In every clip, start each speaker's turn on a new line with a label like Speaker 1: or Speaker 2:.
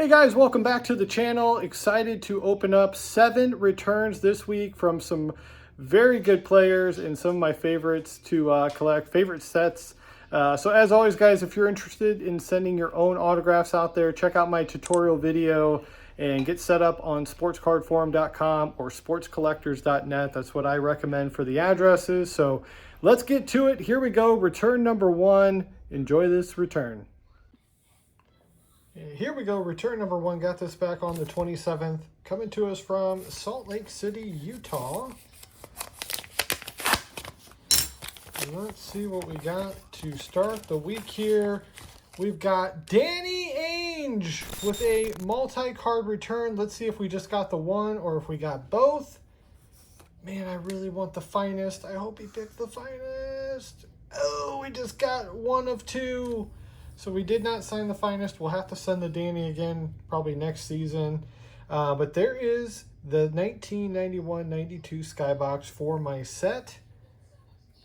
Speaker 1: Hey guys, welcome back to the channel. Excited to open up 7 returns this week from some very good players and some of my favorites to collect, favorite sets. So as always guys, if you're interested in sending your own autographs out there, check out my tutorial video and get set up on sportscardforum.com or sportscollectors.net. That's what I recommend for the addresses. So let's get to it. Here we go. Return number 1. Enjoy this return. Here we go, return number 1. Got this back on the 27th. Coming to us from Salt Lake City, Utah. And let's see what we got to start the week here. We've got Danny Ainge with a multi-card return. Let's see if we just got the one or if we got both. Man, I really want the finest. I hope he picked the finest. Oh, we just got one of 2. So we did not sign the finest. We'll have to send the Danny again probably next season. But there is the 1991-92 Skybox for my set.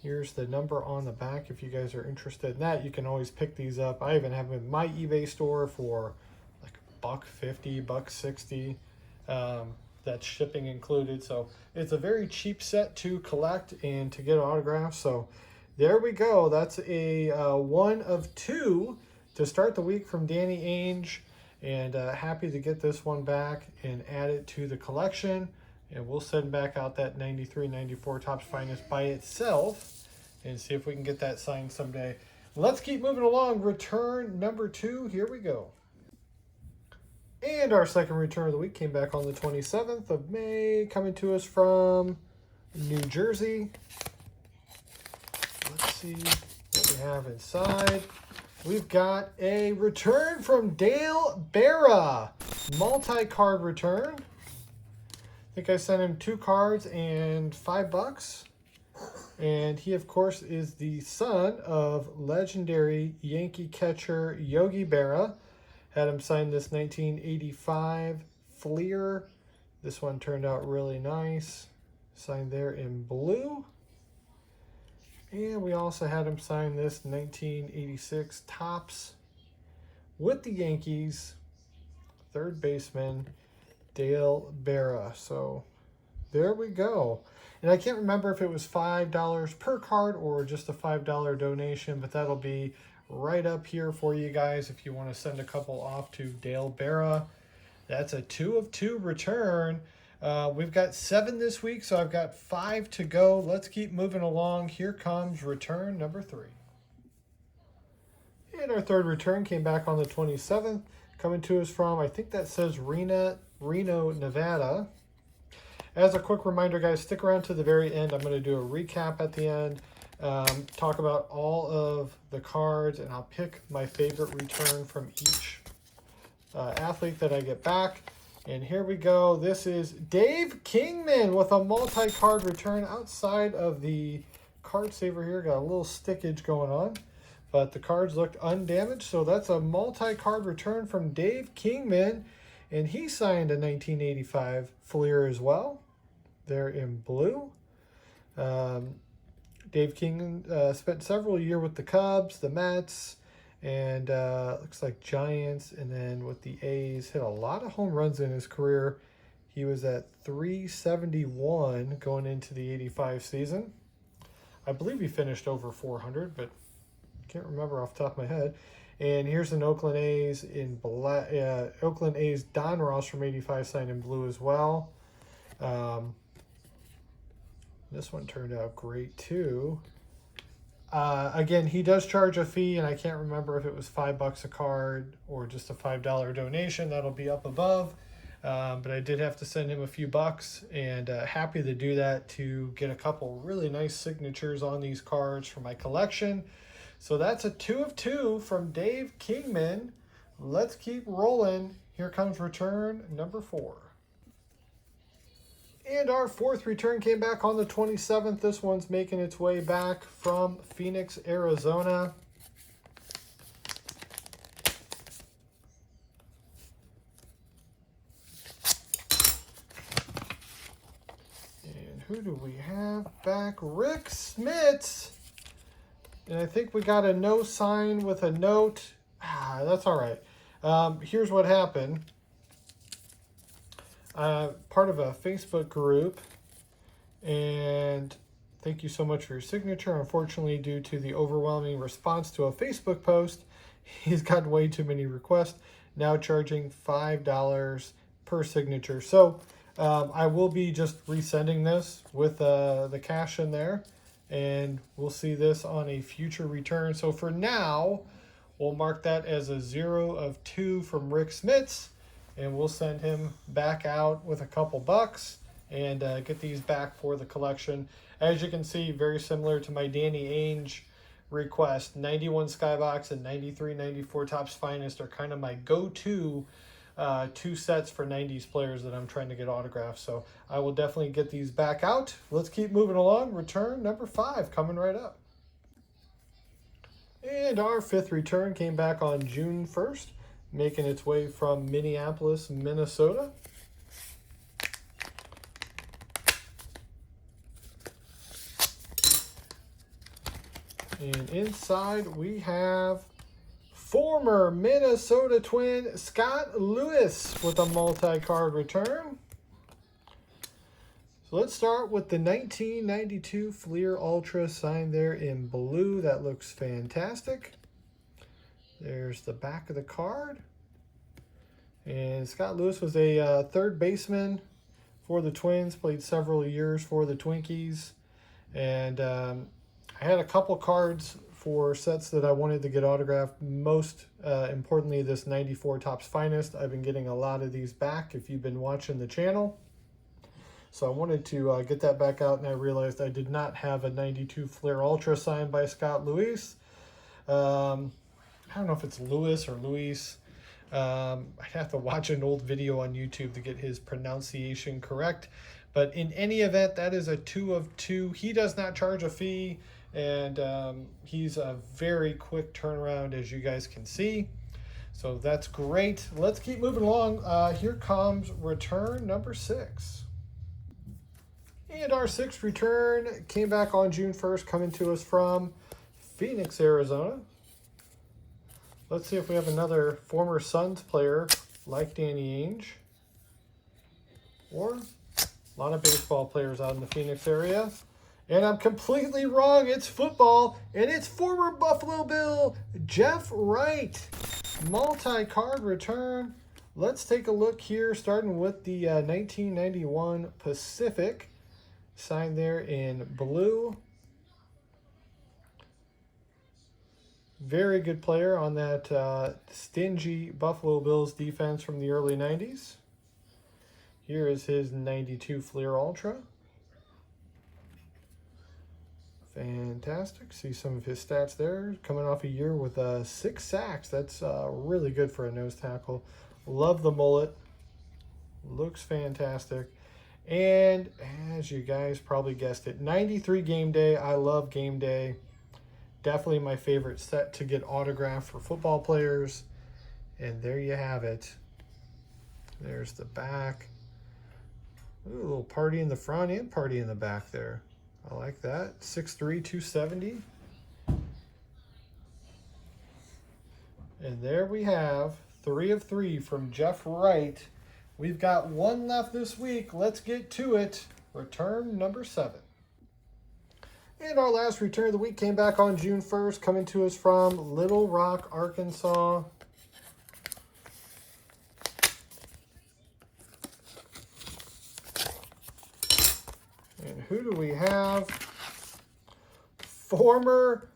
Speaker 1: Here's the number on the back. If you guys are interested in that, you can always pick these up. I even have them in my eBay store for like $1.50, $1.60. That's shipping included. So it's a very cheap set to collect and to get autographs. So there we go. That's a 1 of 2 to start the week from Danny Ainge. And happy to get this one back and add it to the collection. And we'll send back out that 93-94 Topps Finest by itself and see if we can get that signed someday. Let's keep moving along. Return number 2. Here we go. And our second return of the week came back on the 27th of May. Coming to us from New Jersey. Let's see what we have inside. We've got a return from Dale Berra. Multi-card return. I think I sent him 2 cards and $5. And he, of course, is the son of legendary Yankee catcher Yogi Berra. Had him sign this 1985 Fleer. This one turned out really nice. Signed there in blue. And we also had him sign this 1986 Topps with the Yankees, third baseman, Dale Berra. So there we go. And I can't remember if it was $5 per card or just a $5 donation, but that'll be right up here for you guys if you want to send a couple off to Dale Berra. That's a 2 of 2 return. We've got 7 this week, so I've got 5 to go. Let's keep moving along. Here comes return number 3. And our third return came back on the 27th. Coming to us from, I think that says Reno, Nevada. As a quick reminder, guys, stick around to the very end. I'm going to do a recap at the end. Talk about all of the cards, and I'll pick my favorite return from each athlete that I get back. And here we go. This is Dave Kingman with a multi-card return outside of the card saver here. Got a little stickage going on, but the cards looked undamaged. So that's a multi-card return from Dave Kingman. And he signed a 1985 Fleer as well. They're in blue. Dave Kingman spent several years with the Cubs, the Mets, and looks like Giants, and then with the A's. Hit a lot of home runs in his career. He was at 371 going into the 85 season. I believe he finished over 400, but can't remember off the top of my head. And here's an Oakland A's in black. Oakland A's Don Ross from 85 signed in blue as well. This one turned out great too. Again, he does charge a fee, and I can't remember if it was $5 a card or just a $5 donation. That'll be up above. But I did have to send him a few bucks, and happy to do that to get a couple really nice signatures on these cards for my collection. So that's a 2 of 2 from Dave Kingman. Let's keep rolling. Here comes return number 4. And our fourth return came back on the 27th. This one's making its way back from Phoenix, Arizona. And who do we have back? Rik Smits. And I think we got a no sign with a note. That's all right. Here's what happened. Part of a Facebook group, and thank you so much for your signature. Unfortunately, due to the overwhelming response to a Facebook post, he's got way too many requests, now charging $5 per signature. So I will be just resending this with the cash in there, and we'll see this on a future return. So for now, we'll mark that as a 0 of 2 from Rik Smits, and we'll send him back out with a couple bucks and get these back for the collection. As you can see, very similar to my Danny Ainge request. 91 Skybox and 93, 94 Topps Finest are kind of my go-to two sets for 90s players that I'm trying to get autographed. So I will definitely get these back out. Let's keep moving along. Return number 5 coming right up. And our 5th return came back on June 1st, making its way from Minneapolis, Minnesota. And inside we have former Minnesota Twin Scott Leius with a multi-card return. So let's start with the 1992 Fleer Ultra signed there in blue. That looks fantastic. There's the back of the card. And Scott Leius was a third baseman for the Twins, played several years for the Twinkies. And I had a couple cards for sets that I wanted to get autographed. Most importantly, this 94 Topps Finest. I've been getting a lot of these back if you've been watching the channel. So I wanted to get that back out, and I realized I did not have a 92 Fleer Ultra signed by Scott Leius. I don't know if it's Lewis or Luis. I'd have to watch an old video on YouTube to get his pronunciation correct. But in any event, that is a 2 of 2. He does not charge a fee, and he's a very quick turnaround, as you guys can see. So that's great. Let's keep moving along. Here comes return number 6. And our 6th return came back on June 1st, coming to us from Phoenix, Arizona. Let's see if we have another former Suns player like Danny Ainge, or a lot of baseball players out in the Phoenix area. And I'm completely wrong. It's football, and it's former Buffalo Bill Jeff Wright. Multi-card return. Let's take a look here, starting with the 1991 Pacific, signed there in blue. Very good player on that stingy Buffalo Bills defense from the early 90s. Here is his 92 Fleer Ultra. Fantastic. See some of his stats there. Coming off a year with 6 sacks. That's really good for a nose tackle. Love the mullet. Looks fantastic. And as you guys probably guessed it, 93 Game Day. I love Game Day. Definitely my favorite set to get autographed for football players. And there you have it. There's the back. Ooh, a little party in the front and party in the back there. I like that. 6'3", 270. And there we have 3 of 3 from Jeff Wright. We've got 1 left this week. Let's get to it. Return number 7. And our last return of the week came back on June 1st, coming to us from Little Rock, Arkansas. And who do we have? Former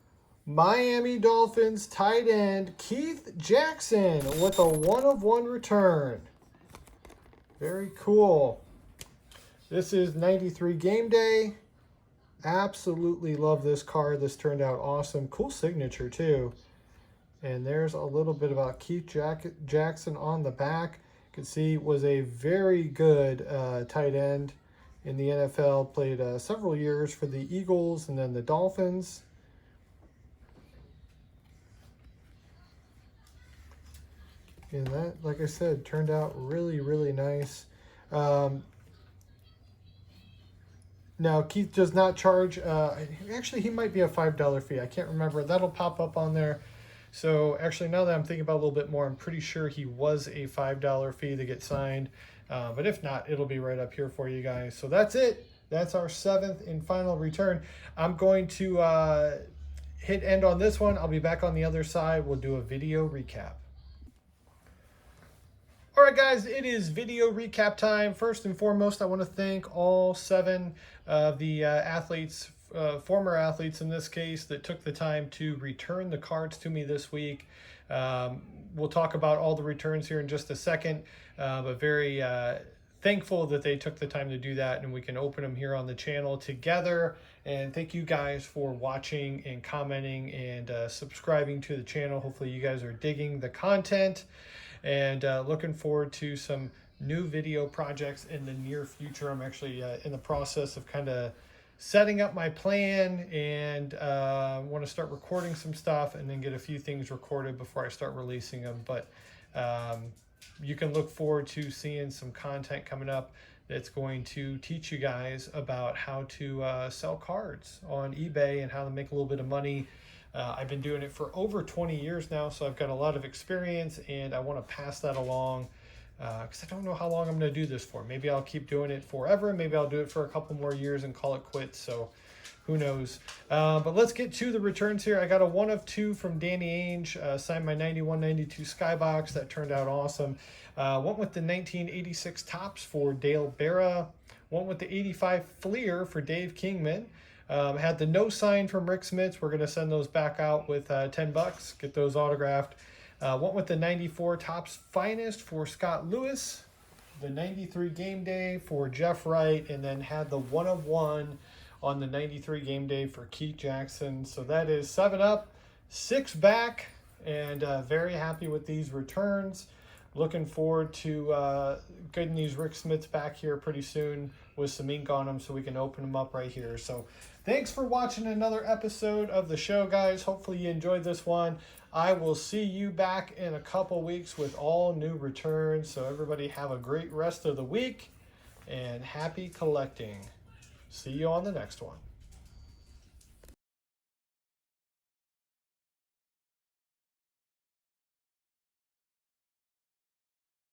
Speaker 1: Miami Dolphins tight end Keith Jackson with a 1 of 1 return. Very cool. This is 93 Game Day. Absolutely love this card. This turned out awesome. Cool signature too. And there's a little bit about Keith Jackson on the back. You can see was a very good tight end in the NFL. Played several years for the Eagles and then the Dolphins. And that, like I said, turned out really, really nice. Now, Keith does not charge, actually, he might be a $5 fee. I can't remember. That'll pop up on there. So actually, now that I'm thinking about it a little bit more, I'm pretty sure he was a $5 fee to get signed. But if not, it'll be right up here for you guys. So that's it. That's our 7th and final return. I'm going to hit end on this one. I'll be back on the other side. We'll do a video recap. All right, guys, it is video recap time. First and foremost, I want to thank all 7 of the athletes, former athletes in this case, that took the time to return the cards to me this week. We'll talk about all the returns here in just a second, but very thankful that they took the time to do that, and we can open them here on the channel together. And thank you guys for watching and commenting and subscribing to the channel. Hopefully you guys are digging the content, and looking forward to some new video projects in the near future. I'm actually in the process of kind of setting up my plan, and want to start recording some stuff and then get a few things recorded before I start releasing them. But you can look forward to seeing some content coming up that's going to teach you guys about how to sell cards on eBay and how to make a little bit of money. I've been doing it for over 20 years now, so I've got a lot of experience, and I want to pass that along because I don't know how long I'm going to do this for. Maybe I'll keep doing it forever. Maybe I'll do it for a couple more years and call it quits. So who knows? But let's get to the returns here. I got a 1 of 2 from Danny Ainge, signed my 91-92 Skybox. That turned out awesome. Went with the 1986 Topps for Dale Berra. Went with the 85 Fleer for Dave Kingman. Had the no sign from Rik Smits. We're going to send those back out with $10. Get those autographed. Went with the 94 Topps Finest for Scott Leius. The 93 Game Day for Jeff Wright. And then had the 1 of 1 on the 93 Game Day for Keith Jackson. So that is 7 up, 6 back, and very happy with these returns. Looking forward to getting these Rik Smits back here pretty soon with some ink on them so we can open them up right here. So thanks for watching another episode of the show, guys. Hopefully you enjoyed this one. I will see you back in a couple weeks with all new returns. So everybody have a great rest of the week and happy collecting. See you on the next one.